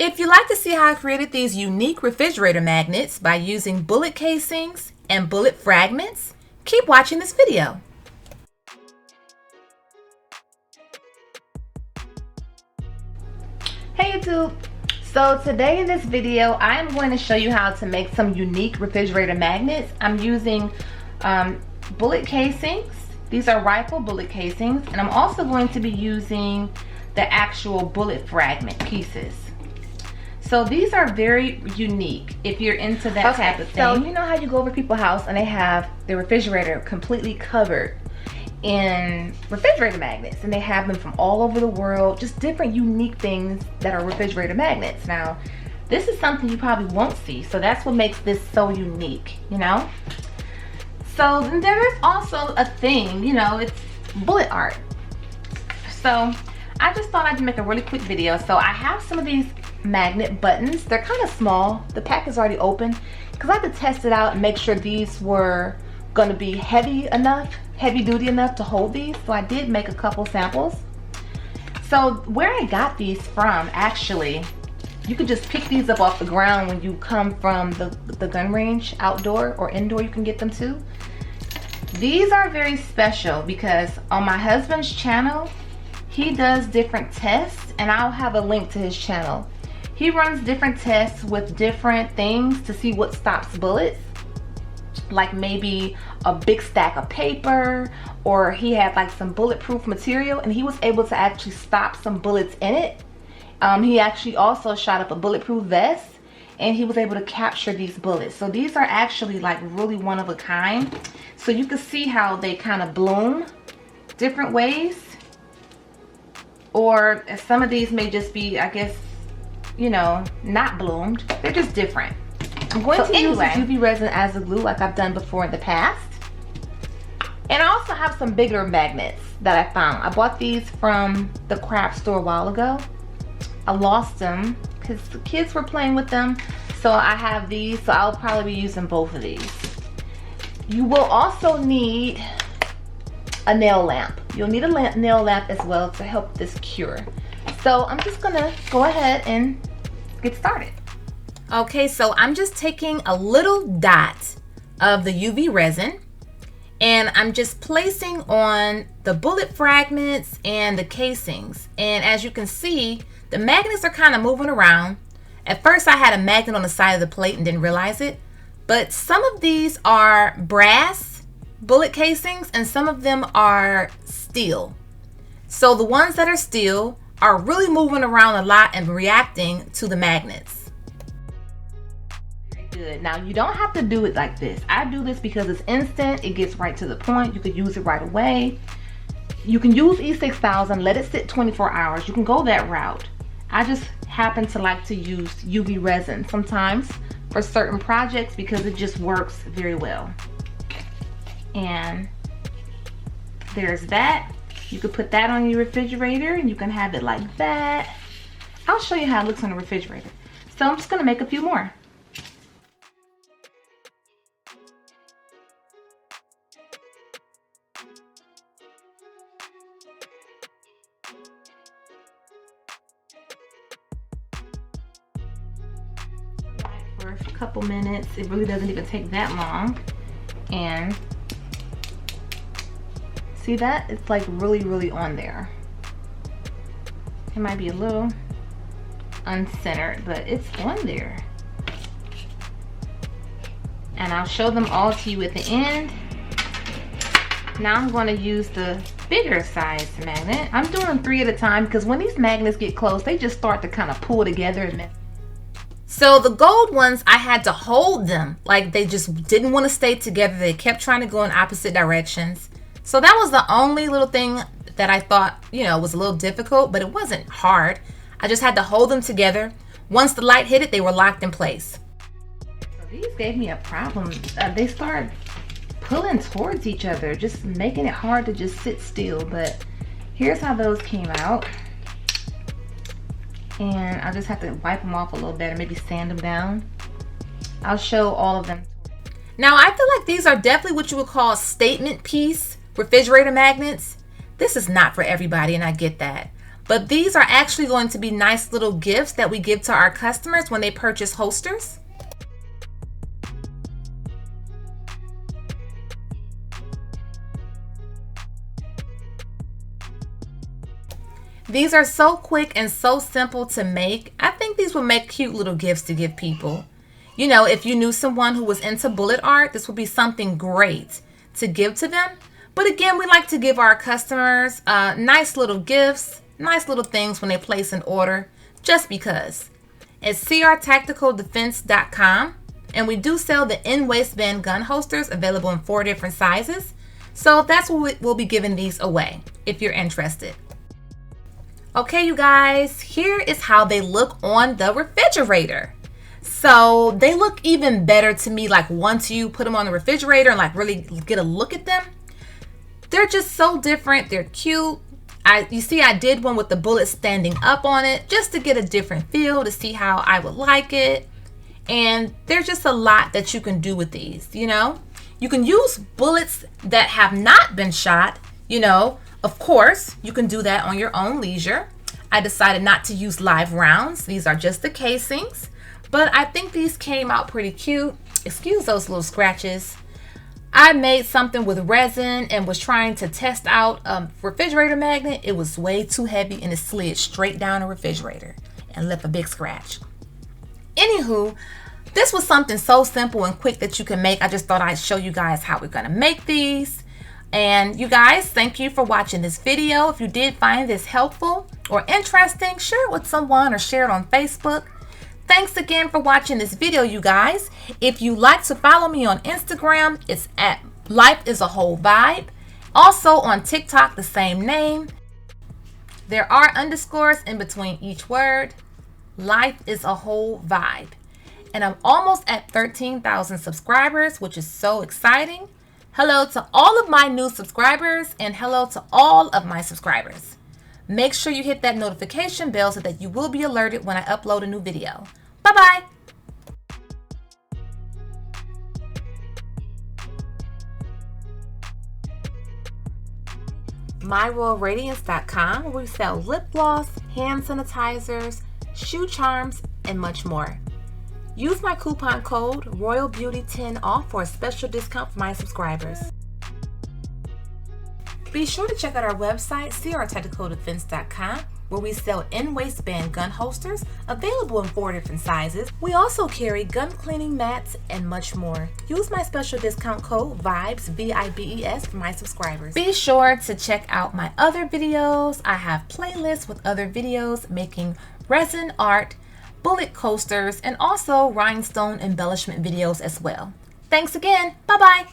If you'd like to see how I created these unique refrigerator magnets by using bullet casings and bullet fragments, keep watching this video. Hey YouTube! So today in this video, I am going to show you how to make some unique refrigerator magnets. I'm using bullet casings. These are rifle bullet casings, and I'm also going to be using the actual bullet fragment pieces. So these are very unique if you're into that type of thing. So you know how you go over people's house and they have their refrigerator completely covered in refrigerator magnets, and they have them from all over the world, just different unique things that are refrigerator magnets. Now this is something you probably won't see, so that's what makes this so unique, you know. So then there is also a thing, you know, it's bullet art. So I just thought I'd make a really quick video. So I have some of these magnet buttons. They're kind of small. The pack is already open because I had to test it out and make sure these were going to be heavy duty enough to hold these. So I did make a couple samples. So where I got these from, actually, you could just pick these up off the ground when you come from the gun range, outdoor or indoor, you can get them too. These are very special because on my husband's channel, he does different tests, and I'll have a link to his channel. He runs different tests with different things to see what stops bullets, like maybe a big stack of paper, or he had like some bulletproof material and he was able to actually stop some bullets in it. He actually also shot up a bulletproof vest and he was able to capture these bullets. So these are actually like really one of a kind. So you can see how they kind of bloom different ways. Or some of these may just be, I guess, you know, not bloomed. They're just different. I'm going to use UV resin as a glue like I've done before in the past. And I also have some bigger magnets that I found. I bought these from the craft store a while ago. I lost them because the kids were playing with them. So I have these, so I'll probably be using both of these. You will also need a nail lamp. You'll need a nail lamp as well to help this cure. So I'm just gonna go ahead and get started. Okay, so I'm just taking a little dot of the UV resin and I'm just placing on the bullet fragments and the casings. And as you can see, the magnets are kind of moving around. At first I had a magnet on the side of the plate and didn't realize it, but some of these are brass bullet casings and some of them are steel. So the ones that are steel are really moving around a lot and reacting to the magnets. Very good. Now you don't have to do it like this. I do this because it's instant. It gets right to the point. You could use it right away. You can use E6000, let it sit 24 hours. You can go that route. I just happen to like to use UV resin sometimes for certain projects because it just works very well. And there's that. You could put that on your refrigerator and you can have it like that. I'll show you how it looks on the refrigerator. So I'm just gonna make a few more. For a couple minutes. It really doesn't even take that long. And see that? It's like really on there. It might be a little uncentered, but it's on there. And I'll show them all to you at the end. Now I'm going to use the bigger size magnet. I'm doing 3 at a time because when these magnets get close, they just start to kind of pull together. And so the gold ones, I had to hold them. Like they just didn't want to stay together. They kept trying to go in opposite directions. So that was the only little thing that I thought, you know, was a little difficult, but it wasn't hard. I just had to hold them together. Once the light hit it, they were locked in place. So these gave me a problem. They started pulling towards each other, just making it hard to just sit still. But here's how those came out. And I'll just have to wipe them off a little better, maybe sand them down. I'll show all of them. Now I feel like these are definitely what you would call statement piece refrigerator magnets. This is not for everybody, and I get that. but these are actually going to be nice little gifts that we give to our customers when they purchase holsters. These are so quick and so simple to make. I think these will make cute little gifts to give people. You know, if you knew someone who was into bullet art, this would be something great to give to them. But again, we like to give our customers nice little gifts, nice little things when they place an order, just because. It's crtacticaldefense.com, and we do sell the in-waistband gun holsters available in 4 different sizes. So that's what we'll be giving these away if you're interested. Okay, you guys, here is how they look on the refrigerator. So they look even better to me, like once you put them on the refrigerator and like really get a look at them. They're just so different. They're cute. You see, I did one with the bullet standing up on it just to get a different feel, to see how I would like it. And there's just a lot that you can do with these, you know. You can use bullets that have not been shot, you know. Of course, you can do that on your own leisure. I decided not to use live rounds. These are just the casings. But I think these came out pretty cute. Excuse those little scratches. I made something with resin and was trying to test out a refrigerator magnet. It was way too heavy and it slid straight down the refrigerator and left a big scratch. Anywho, this was something so simple and quick that you can make. I just thought I'd show you guys how we're gonna make these. And you guys, thank you for watching this video. If you did find this helpful or interesting, share it with someone or share it on Facebook. Thanks again for watching this video, you guys. If you like to follow me on Instagram, it's at Life is a Whole Vibe. Also on TikTok, the same name. There are underscores in between each word. Life is a Whole Vibe. And I'm almost at 13,000 subscribers, which is so exciting. Hello to all of my new subscribers and hello to all of my subscribers. Make sure you hit that notification bell so that you will be alerted when I upload a new video. Bye-bye. MyRoyalRadiance.com, where we sell lip gloss, hand sanitizers, shoe charms, and much more. Use my coupon code ROYALBEAUTY10OFF for a special discount for my subscribers. Be sure to check out our website, crtacticaldefense.com, where we sell in-waistband gun holsters available in 4 different sizes. We also carry gun cleaning mats and much more. Use my special discount code VIBES, V-I-B-E-S, for my subscribers. Be sure to check out my other videos. I have playlists with other videos making resin art, bullet coasters, and also rhinestone embellishment videos as well. Thanks again. Bye-bye.